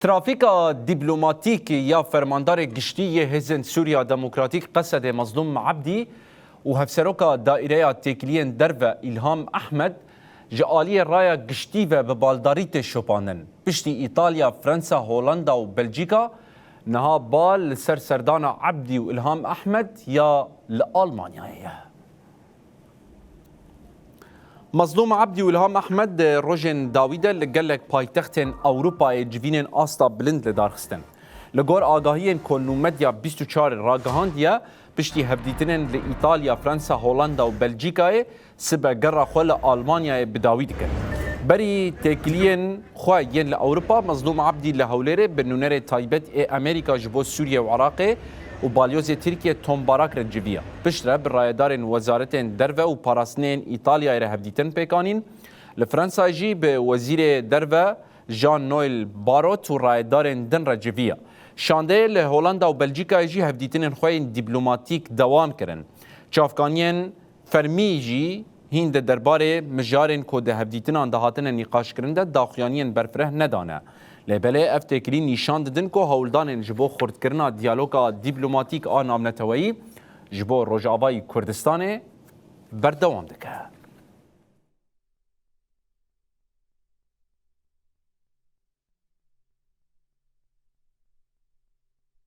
ترافيكا دبلوماتيك يا فرماندار قشتي هزن سوريا ديمقراطيك قصد مظلوم عبدي وهفسروكا دائرية تيكلين درفة إلهام أحمد جالية رايا قشتيفة ببالداريت الشوبانن بشتي إيطاليا فرنسا هولندا وبلجيكا نها بال سر سردانا عبدي وإلهام أحمد يا لألمانيا مظلوم عبدي والهام احمد روجن داويدا اللي قال لك بايتختن اوروبا جوینن آستا بلند لدارخستن لگور آگاهین کنو مدیا 24 راگهاندیا پشتی هفدیتنن لإيطاليا فرنسا هولندا و بلجيكا سبا قرر خول ألمانيا بداويد كن بري تكلين خواهين لأوروبا مظلوم عبدي لهوليري بنونر تايبت أمريكا جبو سوريا وعراقي وباليوز تركيا تومباراك رجبيا بشرة بالرايدار وزارتين درفة وباراسنين إيطاليا رهبديتن بيكانين لفرنسا يجي بوزير درفة جان نويل باروت ورايدار دن رجبيا شانده لهولندا وبلجيكا يجي هفديتن خوين دبلوماتيك دوام كرن شافكانين فرميجي هند درباره مجارن كود هفديتن دهاتن نقاش كرنده داخيانين برفره ندانه لبله افتکری نشان دادن که هولدان جبو خورد کرنا دیالوگا دیپلماتیک آن نامنتوایی جبو روجاوای کردستان بردوام دکه.